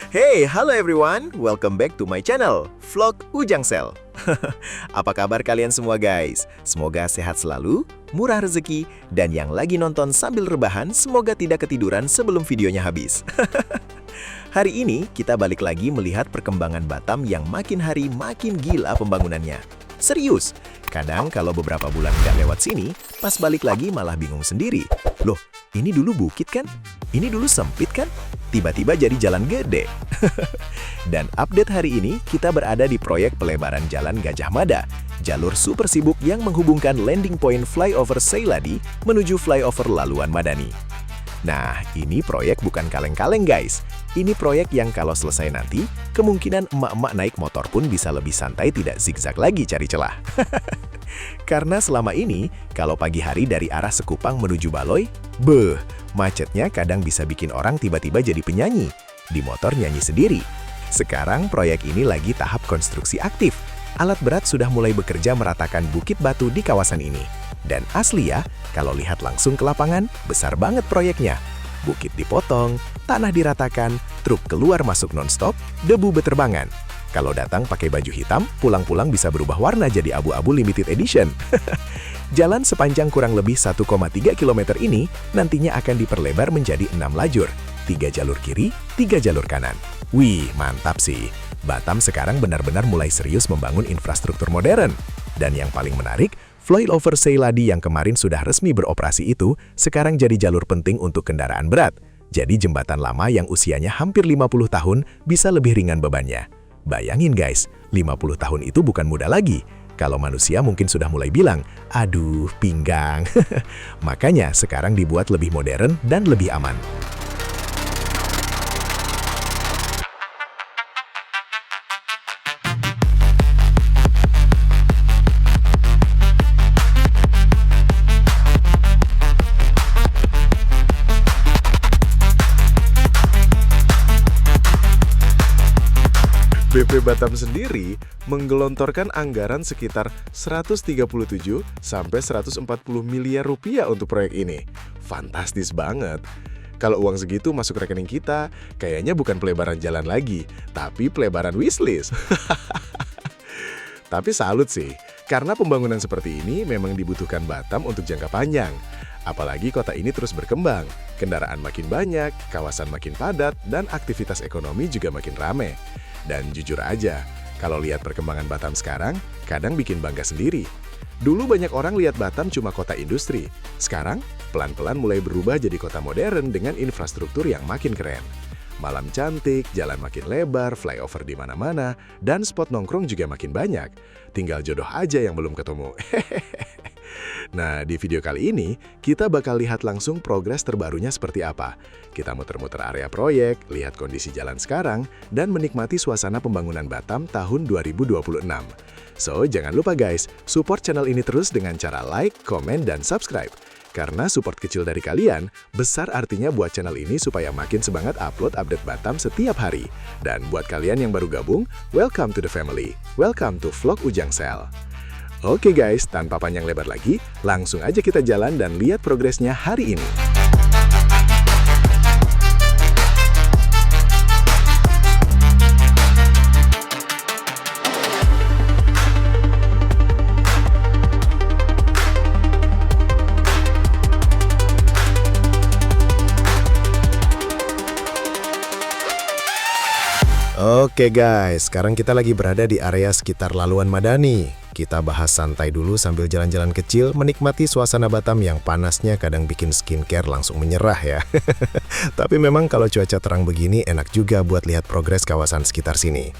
Hey, hello everyone. Welcome back to my channel, Vlog Ujang Sel. Apa kabar kalian semua guys? Semoga sehat selalu, murah rezeki, dan yang lagi nonton sambil rebahan semoga tidak ketiduran sebelum videonya habis. Hari ini kita balik lagi melihat perkembangan Batam yang makin hari makin gila pembangunannya. Serius, kadang kalau beberapa bulan nggak lewat sini, pas balik lagi malah bingung sendiri. Loh, ini dulu bukit kan? Ini dulu sempit kan? Tiba-tiba jadi jalan gede. Dan update hari ini, kita berada di proyek pelebaran Jalan Gajah Mada, jalur super sibuk yang menghubungkan landing point flyover Seyladi menuju flyover Laluan Madani. Nah, ini proyek bukan kaleng-kaleng guys. Ini proyek yang kalau selesai nanti, kemungkinan emak-emak naik motor pun bisa lebih santai, tidak zigzag lagi cari celah. Karena selama ini, kalau pagi hari dari arah Sekupang menuju Baloi, macetnya kadang bisa bikin orang tiba-tiba jadi penyanyi. Di motor nyanyi sendiri. Sekarang proyek ini lagi tahap konstruksi aktif. Alat berat sudah mulai bekerja meratakan bukit batu di kawasan ini. Dan asli ya, kalau lihat langsung ke lapangan, besar banget proyeknya. Bukit dipotong, tanah diratakan, truk keluar masuk non-stop, debu beterbangan. Kalau datang pakai baju hitam, pulang-pulang bisa berubah warna jadi abu-abu limited edition. Jalan sepanjang kurang lebih 1,3 km ini nantinya akan diperlebar menjadi 6 lajur, 3 jalur kiri, 3 jalur kanan. Wih, mantap sih. Batam sekarang benar-benar mulai serius membangun infrastruktur modern. Dan yang paling menarik, flyover Seyladi yang kemarin sudah resmi beroperasi itu sekarang jadi jalur penting untuk kendaraan berat. Jadi jembatan lama yang usianya hampir 50 tahun bisa lebih ringan bebannya. Bayangin guys, 50 tahun itu bukan muda lagi. Kalau manusia mungkin sudah mulai bilang, aduh pinggang. Makanya sekarang dibuat lebih modern dan lebih aman. BP Batam sendiri menggelontorkan anggaran sekitar 137 sampai 140 miliar rupiah untuk proyek ini. Fantastis banget. Kalau uang segitu masuk rekening kita, kayaknya bukan pelebaran jalan lagi, tapi pelebaran wishlist. Tapi salut sih, karena pembangunan seperti ini memang dibutuhkan Batam untuk jangka panjang. Apalagi kota ini terus berkembang, kendaraan makin banyak, kawasan makin padat, dan aktivitas ekonomi juga makin ramai. Dan jujur aja, kalau lihat perkembangan Batam sekarang, kadang bikin bangga sendiri. Dulu banyak orang lihat Batam cuma kota industri. Sekarang, pelan-pelan mulai berubah jadi kota modern dengan infrastruktur yang makin keren. Malam cantik, jalan makin lebar, flyover di mana-mana, dan spot nongkrong juga makin banyak. Tinggal jodoh aja yang belum ketemu. Nah, di video kali ini, kita bakal lihat langsung progres terbarunya seperti apa. Kita muter-muter area proyek, lihat kondisi jalan sekarang, dan menikmati suasana pembangunan Batam tahun 2026. So, jangan lupa guys, support channel ini terus dengan cara like, komen, dan subscribe. Karena support kecil dari kalian, besar artinya buat channel ini supaya makin semangat upload update Batam setiap hari. Dan buat kalian yang baru gabung, welcome to the family. Welcome to Vlog Ujang Sel. Oke guys, tanpa panjang lebar lagi, langsung aja kita jalan dan lihat progresnya hari ini. Oke guys, sekarang kita lagi berada di area sekitar Laluan Madani. Kita bahas santai dulu sambil jalan-jalan kecil, menikmati suasana Batam yang panasnya kadang bikin skincare langsung menyerah ya. Tapi memang kalau cuaca terang begini enak juga buat lihat progres kawasan sekitar sini.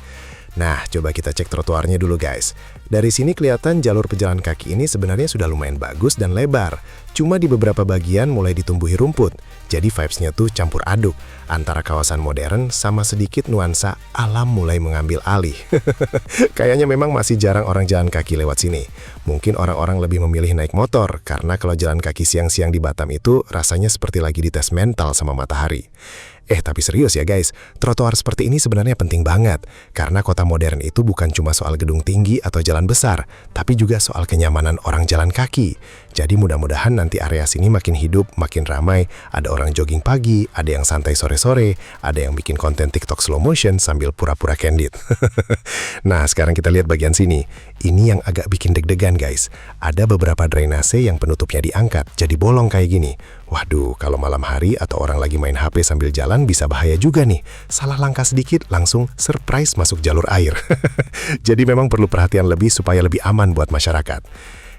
Nah, coba kita cek trotoarnya dulu guys. Dari sini kelihatan jalur pejalan kaki ini sebenarnya sudah lumayan bagus dan lebar. Cuma di beberapa bagian mulai ditumbuhi rumput. Jadi vibes-nya tuh campur aduk antara kawasan modern sama sedikit nuansa alam mulai mengambil alih. Kayaknya memang masih jarang orang jalan kaki lewat sini. Mungkin orang-orang lebih memilih naik motor karena kalau jalan kaki siang-siang di Batam itu rasanya seperti lagi dites mental sama matahari. Tapi serius ya guys, trotoar seperti ini sebenarnya penting banget. Karena kota modern itu bukan cuma soal gedung tinggi atau jalan besar, tapi juga soal kenyamanan orang jalan kaki. Jadi mudah-mudahan nanti area sini makin hidup, makin ramai. Ada orang jogging pagi, ada yang santai sore-sore, ada yang bikin konten TikTok slow motion sambil pura-pura candid. Nah, sekarang kita lihat bagian sini. Ini yang agak bikin deg-degan guys. Ada beberapa drainase yang penutupnya diangkat, jadi bolong kayak gini. Waduh, kalau malam hari atau orang lagi main HP sambil jalan bisa bahaya juga nih. Salah langkah sedikit, langsung surprise masuk jalur air. Jadi memang perlu perhatian lebih supaya lebih aman buat masyarakat.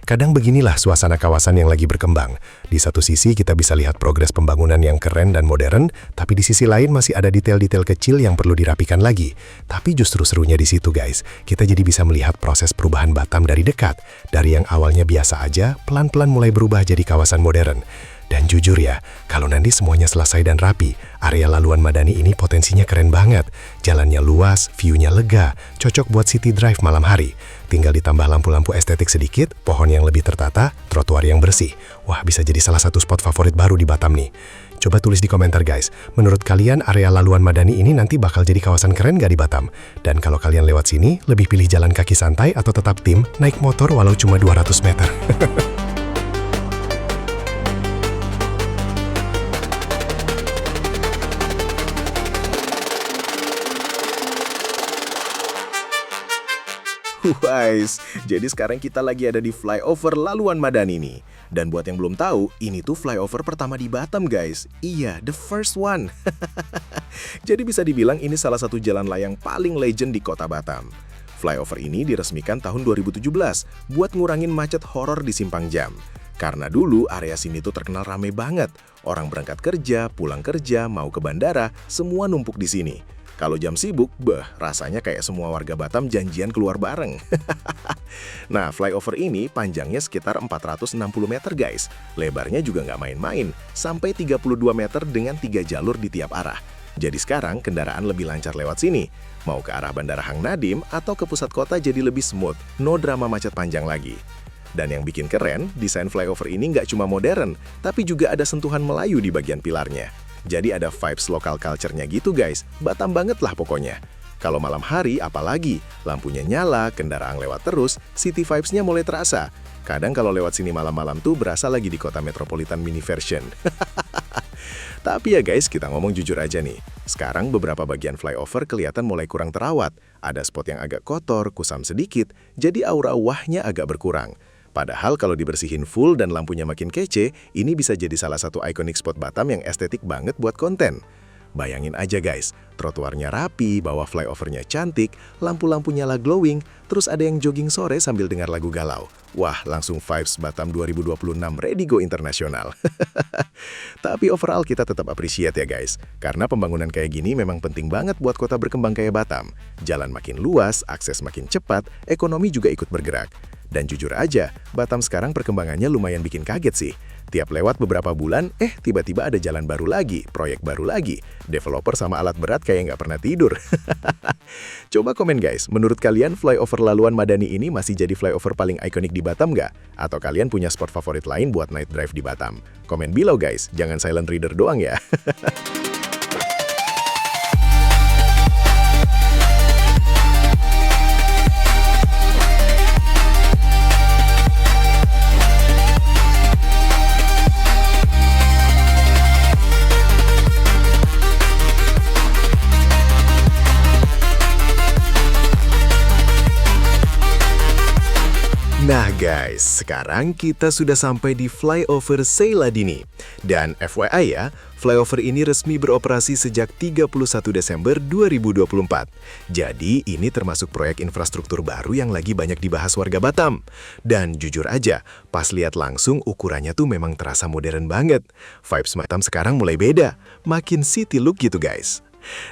Kadang beginilah suasana kawasan yang lagi berkembang. Di satu sisi kita bisa lihat progres pembangunan yang keren dan modern, tapi di sisi lain masih ada detail-detail kecil yang perlu dirapikan lagi. Tapi justru serunya di situ guys, kita jadi bisa melihat proses perubahan Batam dari dekat. Dari yang awalnya biasa aja, pelan-pelan mulai berubah jadi kawasan modern. Dan jujur ya, kalau nanti semuanya selesai dan rapi, area laluan Madani ini potensinya keren banget. Jalannya luas, view-nya lega, cocok buat city drive malam hari. Tinggal ditambah lampu-lampu estetik sedikit, pohon yang lebih tertata, trotoar yang bersih. Wah, bisa jadi salah satu spot favorit baru di Batam nih. Coba tulis di komentar guys, menurut kalian area laluan Madani ini nanti bakal jadi kawasan keren gak di Batam? Dan kalau kalian lewat sini, lebih pilih jalan kaki santai atau tetap tim, naik motor walau cuma 200 meter? Guys, jadi sekarang kita lagi ada di flyover Laluan Madani nih. Dan buat yang belum tahu, ini tuh flyover pertama di Batam guys. Iya, the first one. Jadi bisa dibilang ini salah satu jalan layang paling legend di kota Batam. Flyover ini diresmikan tahun 2017 buat ngurangin macet horor di Simpang Jam. Karena dulu area sini tuh terkenal rame banget. Orang berangkat kerja, pulang kerja, mau ke bandara, semua numpuk di sini. Kalau jam sibuk, rasanya kayak semua warga Batam janjian keluar bareng. Nah, flyover ini panjangnya sekitar 460 meter guys. Lebarnya juga nggak main-main, sampai 32 meter dengan 3 jalur di tiap arah. Jadi sekarang kendaraan lebih lancar lewat sini. Mau ke arah Bandara Hang Nadim atau ke pusat kota jadi lebih smooth, no drama macet panjang lagi. Dan yang bikin keren, desain flyover ini nggak cuma modern, tapi juga ada sentuhan Melayu di bagian pilarnya. Jadi ada vibes lokal culture-nya gitu guys, Batam banget lah pokoknya. Kalau malam hari apalagi, lampunya nyala, kendaraan lewat terus, city vibes-nya mulai terasa. Kadang kalau lewat sini malam-malam tuh berasa lagi di kota metropolitan mini version. Tapi ya guys, kita ngomong jujur aja nih. Sekarang beberapa bagian flyover kelihatan mulai kurang terawat. Ada spot yang agak kotor, kusam sedikit, jadi aura wahnya agak berkurang. Padahal kalau dibersihin full dan lampunya makin kece, ini bisa jadi salah satu ikonik spot Batam yang estetik banget buat konten. Bayangin aja guys, trotoarnya rapi, bawah flyovernya cantik, lampu-lampu nyala glowing, terus ada yang jogging sore sambil dengar lagu galau. Wah, langsung vibes Batam 2026 ready go internasional. Tapi overall kita tetap appreciate ya guys, karena pembangunan kayak gini memang penting banget buat kota berkembang kayak Batam. Jalan makin luas, akses makin cepat, ekonomi juga ikut bergerak. Dan jujur aja, Batam sekarang perkembangannya lumayan bikin kaget sih. Tiap lewat beberapa bulan, tiba-tiba ada jalan baru lagi, proyek baru lagi. Developer sama alat berat kayak nggak pernah tidur. Coba komen guys, menurut kalian flyover Laluan Madani ini masih jadi flyover paling ikonik di Batam nggak? Atau kalian punya spot favorit lain buat night drive di Batam? Komen below guys, jangan silent reader doang ya. Nah guys, sekarang kita sudah sampai di flyover Seiladini. Dan FYI ya, flyover ini resmi beroperasi sejak 31 Desember 2024. Jadi ini termasuk proyek infrastruktur baru yang lagi banyak dibahas warga Batam. Dan jujur aja, pas lihat langsung ukurannya tuh memang terasa modern banget. Vibes Batam sekarang mulai beda, makin city look gitu guys.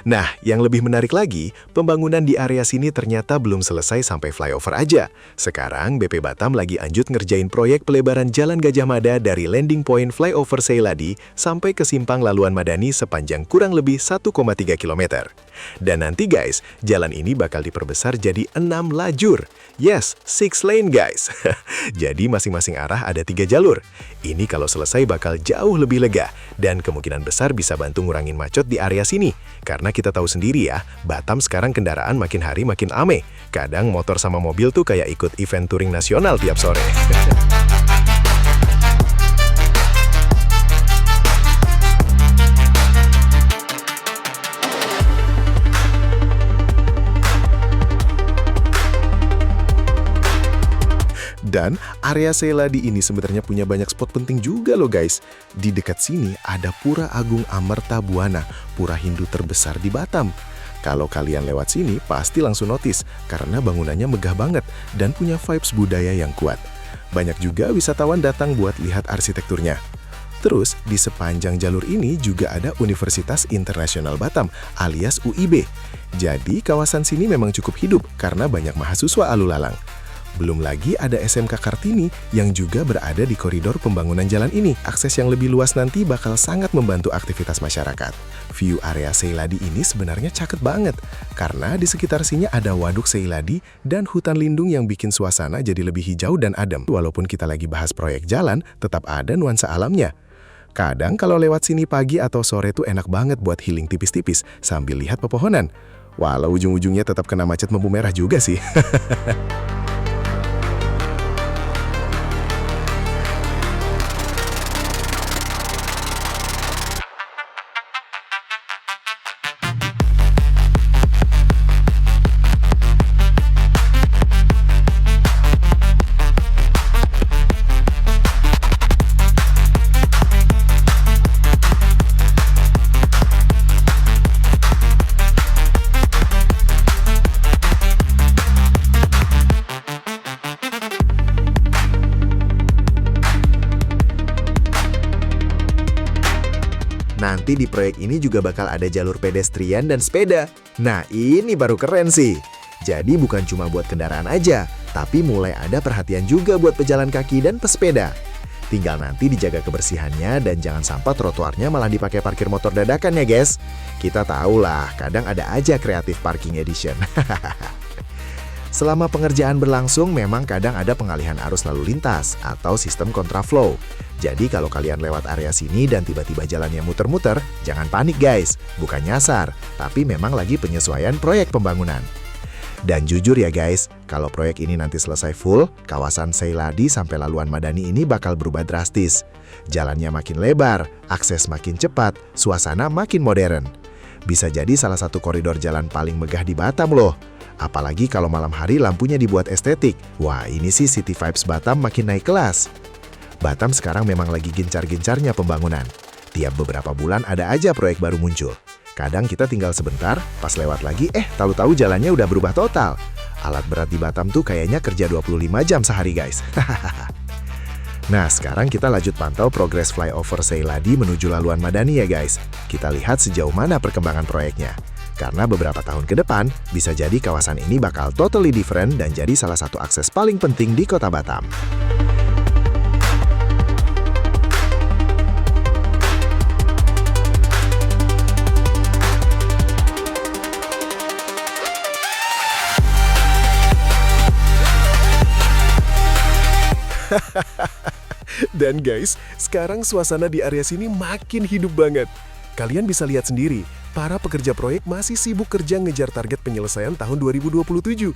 Nah, yang lebih menarik lagi, pembangunan di area sini ternyata belum selesai sampai flyover aja. Sekarang BP Batam lagi lanjut ngerjain proyek pelebaran Jalan Gajah Mada dari landing point flyover Seiladi sampai ke simpang Laluan Madani sepanjang kurang lebih 1,3 km. Dan nanti guys, jalan ini bakal diperbesar jadi 6 lajur. Yes, 6 lane guys. Jadi masing-masing arah ada 3 jalur. Ini kalau selesai bakal jauh lebih lega dan kemungkinan besar bisa bantu ngurangin macet di area sini. Karena kita tahu sendiri ya, Batam sekarang kendaraan makin hari makin ame. Kadang motor sama mobil tuh kayak ikut event touring nasional tiap sore. Dan area Seyladi ini sebenarnya punya banyak spot penting juga loh guys. Di dekat sini ada Pura Agung Amartabuana, pura Hindu terbesar di Batam. Kalau kalian lewat sini pasti langsung notice karena bangunannya megah banget dan punya vibes budaya yang kuat. Banyak juga wisatawan datang buat lihat arsitekturnya. Terus di sepanjang jalur ini juga ada Universitas Internasional Batam alias UIB. Jadi kawasan sini memang cukup hidup karena banyak mahasiswa alulalang. Belum lagi ada SMK Kartini yang juga berada di koridor pembangunan jalan ini. Akses yang lebih luas nanti bakal sangat membantu aktivitas masyarakat. View area Seyladi ini sebenarnya cakep banget, karena di sekitar sini ada Waduk Seyladi dan hutan lindung yang bikin suasana jadi lebih hijau dan adem. Walaupun kita lagi bahas proyek jalan, tetap ada nuansa alamnya. Kadang kalau lewat sini pagi atau sore tuh enak banget buat healing tipis-tipis sambil lihat pepohonan. Walau ujung-ujungnya tetap kena macet lampu merah juga sih. Nanti di proyek ini juga bakal ada jalur pedestrian dan sepeda. Nah, ini baru keren sih. Jadi bukan cuma buat kendaraan aja, tapi mulai ada perhatian juga buat pejalan kaki dan pesepeda. Tinggal nanti dijaga kebersihannya dan jangan sampai trotoarnya malah dipakai parkir motor dadakan ya guys. Kita tahu lah, kadang ada aja kreatif parking edition. Selama pengerjaan berlangsung, memang kadang ada pengalihan arus lalu lintas atau sistem kontraflow. Jadi kalau kalian lewat area sini dan tiba-tiba jalannya muter-muter, jangan panik guys, bukan nyasar, tapi memang lagi penyesuaian proyek pembangunan. Dan jujur ya guys, kalau proyek ini nanti selesai full, kawasan Seyladi sampai Laluan Madani ini bakal berubah drastis. Jalannya makin lebar, akses makin cepat, suasana makin modern. Bisa jadi salah satu koridor jalan paling megah di Batam loh. Apalagi kalau malam hari lampunya dibuat estetik. Wah, ini sih City Vibes Batam makin naik kelas. Batam sekarang memang lagi gencar-gencarnya pembangunan. Tiap beberapa bulan ada aja proyek baru muncul. Kadang kita tinggal sebentar, pas lewat lagi, tahu-tahu jalannya udah berubah total. Alat berat di Batam tuh kayaknya kerja 25 jam sehari guys. Nah, sekarang kita lanjut pantau progres flyover Seyladi menuju Laluan Madani ya guys. Kita lihat sejauh mana perkembangan proyeknya. Karena beberapa tahun ke depan, bisa jadi kawasan ini bakal totally different dan jadi salah satu akses paling penting di kota Batam. Dan guys, sekarang suasana di area sini makin hidup banget. Kalian bisa lihat sendiri, para pekerja proyek masih sibuk kerja ngejar target penyelesaian tahun 2027.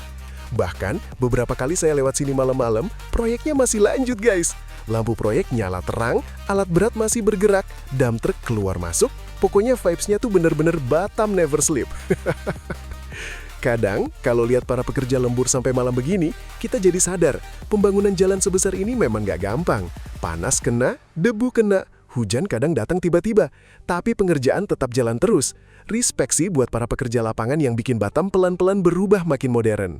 Bahkan, beberapa kali saya lewat sini malam-malam, proyeknya masih lanjut guys. Lampu proyek nyala terang, alat berat masih bergerak, dump truck keluar masuk, pokoknya vibes-nya tuh bener-bener Batam never sleep. Kadang, kalau lihat para pekerja lembur sampai malam begini, kita jadi sadar, pembangunan jalan sebesar ini memang gak gampang. Panas kena, debu kena, hujan kadang datang tiba-tiba, tapi pengerjaan tetap jalan terus. Respect sih buat para pekerja lapangan yang bikin Batam pelan-pelan berubah makin modern.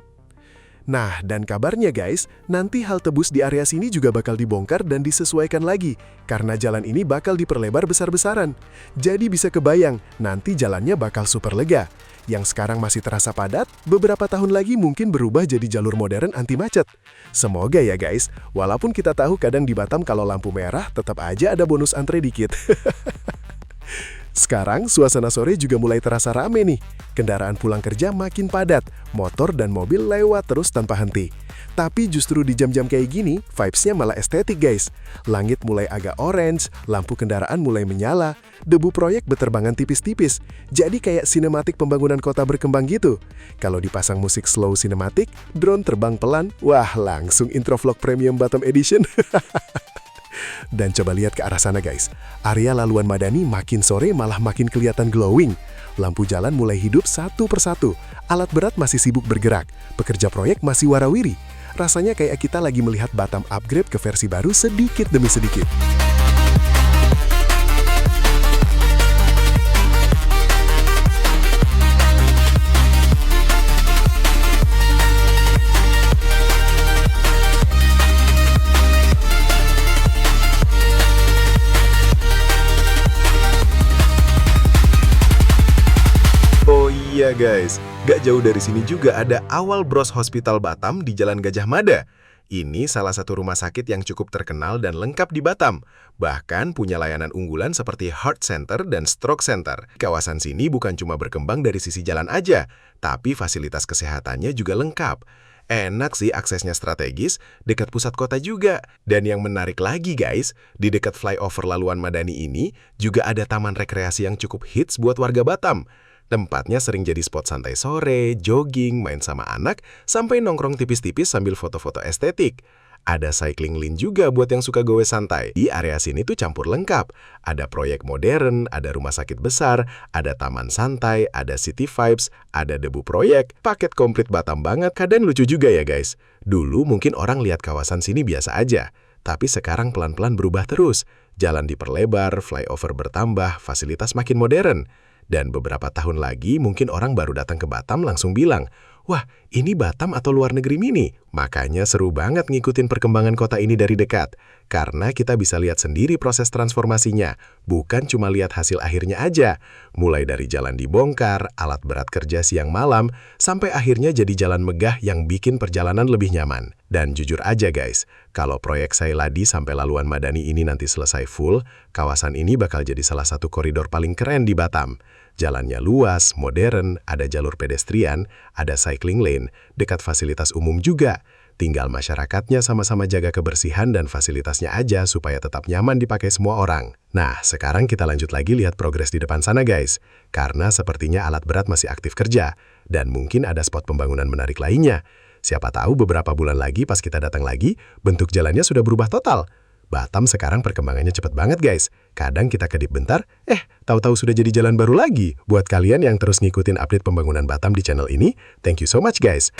Nah, dan kabarnya guys, nanti halte bus di area sini juga bakal dibongkar dan disesuaikan lagi, karena jalan ini bakal diperlebar besar-besaran. Jadi bisa kebayang, nanti jalannya bakal super lega. Yang sekarang masih terasa padat, beberapa tahun lagi mungkin berubah jadi jalur modern anti macet. Semoga ya guys, walaupun kita tahu kadang di Batam kalau lampu merah tetap aja ada bonus antre dikit. Sekarang suasana sore juga mulai terasa rame nih. Kendaraan pulang kerja makin padat, motor dan mobil lewat terus tanpa henti. Tapi justru di jam-jam kayak gini, vibes-nya malah estetik guys. Langit mulai agak orange, lampu kendaraan mulai menyala, debu proyek berterbangan tipis-tipis. Jadi kayak sinematik pembangunan kota berkembang gitu. Kalau dipasang musik slow sinematik, drone terbang pelan, wah langsung intro vlog premium Batam Edition. Dan coba lihat ke arah sana guys. Area Laluan Madani makin sore malah makin kelihatan glowing. Lampu jalan mulai hidup satu persatu. Alat berat masih sibuk bergerak. Pekerja proyek masih warawiri. Rasanya kayak kita lagi melihat Batam upgrade ke versi baru sedikit demi sedikit. Iya guys, gak jauh dari sini juga ada Awal Bros Hospital Batam di Jalan Gajah Mada. Ini salah satu rumah sakit yang cukup terkenal dan lengkap di Batam. Bahkan punya layanan unggulan seperti Heart Center dan Stroke Center. Kawasan sini bukan cuma berkembang dari sisi jalan aja, tapi fasilitas kesehatannya juga lengkap. Enak sih, aksesnya strategis, dekat pusat kota juga. Dan yang menarik lagi guys, di dekat flyover Laluan Madani ini juga ada taman rekreasi yang cukup hits buat warga Batam. Tempatnya sering jadi spot santai sore, jogging, main sama anak, sampai nongkrong tipis-tipis sambil foto-foto estetik. Ada cycling lane juga buat yang suka gowe santai. Di area sini tuh campur lengkap. Ada proyek modern, ada rumah sakit besar, ada taman santai, ada city vibes, ada debu proyek. Paket komplit Batam banget, kadang lucu juga ya guys. Dulu mungkin orang lihat kawasan sini biasa aja, tapi sekarang pelan-pelan berubah terus. Jalan diperlebar, flyover bertambah, fasilitas makin modern. Dan beberapa tahun lagi mungkin orang baru datang ke Batam langsung bilang, wah ini Batam atau luar negeri mini? Makanya seru banget ngikutin perkembangan kota ini dari dekat. Karena kita bisa lihat sendiri proses transformasinya, bukan cuma lihat hasil akhirnya aja. Mulai dari jalan dibongkar, alat berat kerja siang malam, sampai akhirnya jadi jalan megah yang bikin perjalanan lebih nyaman. Dan jujur aja guys, kalau proyek Sailadi sampai Laluan Madani ini nanti selesai full, kawasan ini bakal jadi salah satu koridor paling keren di Batam. Jalannya luas, modern, ada jalur pedestrian, ada cycling lane, dekat fasilitas umum juga. Tinggal masyarakatnya sama-sama jaga kebersihan dan fasilitasnya aja supaya tetap nyaman dipakai semua orang. Nah, sekarang kita lanjut lagi lihat progres di depan sana guys. Karena sepertinya alat berat masih aktif kerja, dan mungkin ada spot pembangunan menarik lainnya. Siapa tahu beberapa bulan lagi pas kita datang lagi, bentuk jalannya sudah berubah total. Batam sekarang perkembangannya cepet banget guys. Kadang kita kedip bentar, tahu-tahu sudah jadi jalan baru lagi. Buat kalian yang terus ngikutin update pembangunan Batam di channel ini, thank you so much guys.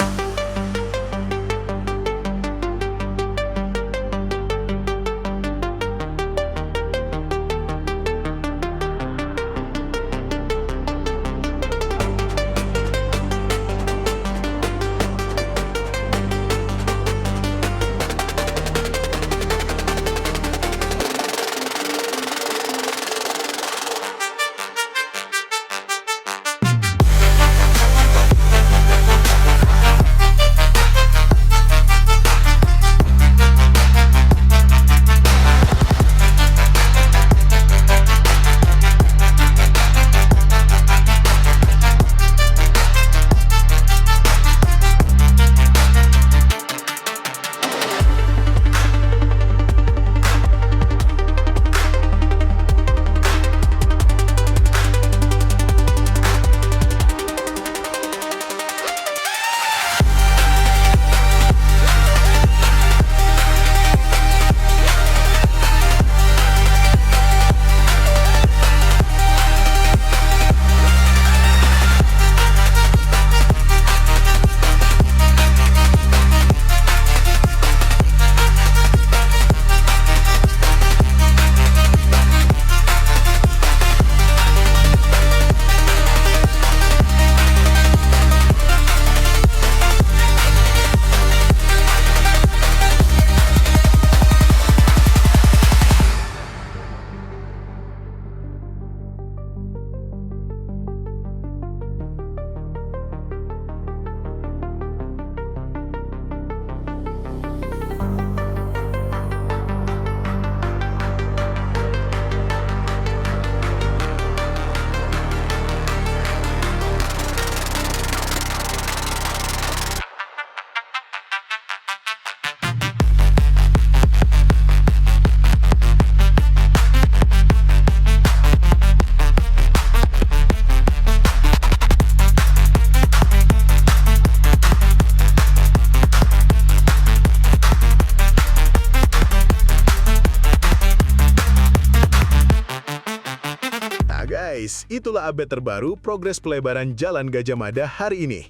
Guys, itulah update terbaru progres pelebaran Jalan Gajah Mada hari ini.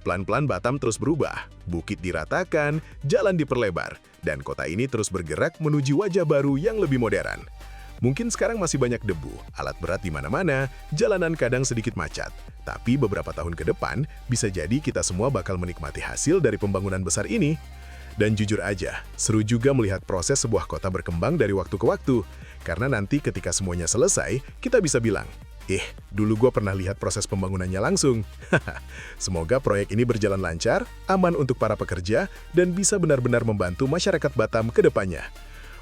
Pelan-pelan Batam terus berubah, bukit diratakan, jalan diperlebar, dan kota ini terus bergerak menuju wajah baru yang lebih modern. Mungkin sekarang masih banyak debu, alat berat di mana-mana, jalanan kadang sedikit macet. Tapi beberapa tahun ke depan, bisa jadi kita semua bakal menikmati hasil dari pembangunan besar ini. Dan jujur aja, seru juga melihat proses sebuah kota berkembang dari waktu ke waktu. Karena nanti ketika semuanya selesai, kita bisa bilang, dulu gua pernah lihat proses pembangunannya langsung. Semoga proyek ini berjalan lancar, aman untuk para pekerja, dan bisa benar-benar membantu masyarakat Batam ke depannya.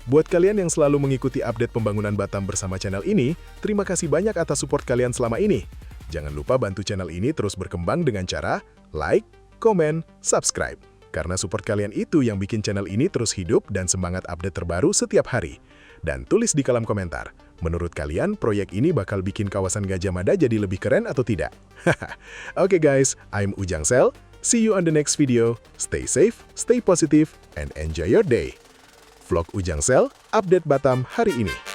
Buat kalian yang selalu mengikuti update pembangunan Batam bersama channel ini, terima kasih banyak atas support kalian selama ini. Jangan lupa bantu channel ini terus berkembang dengan cara like, komen, subscribe. Karena support kalian itu yang bikin channel ini terus hidup dan semangat update terbaru setiap hari. Dan tulis di kolom komentar, menurut kalian proyek ini bakal bikin kawasan Gajah Mada jadi lebih keren atau tidak? Oke guys, I'm Ujang Sel. See you on the next video. Stay safe, stay positive, and enjoy your day. Vlog Ujang Sel, update Batam hari ini.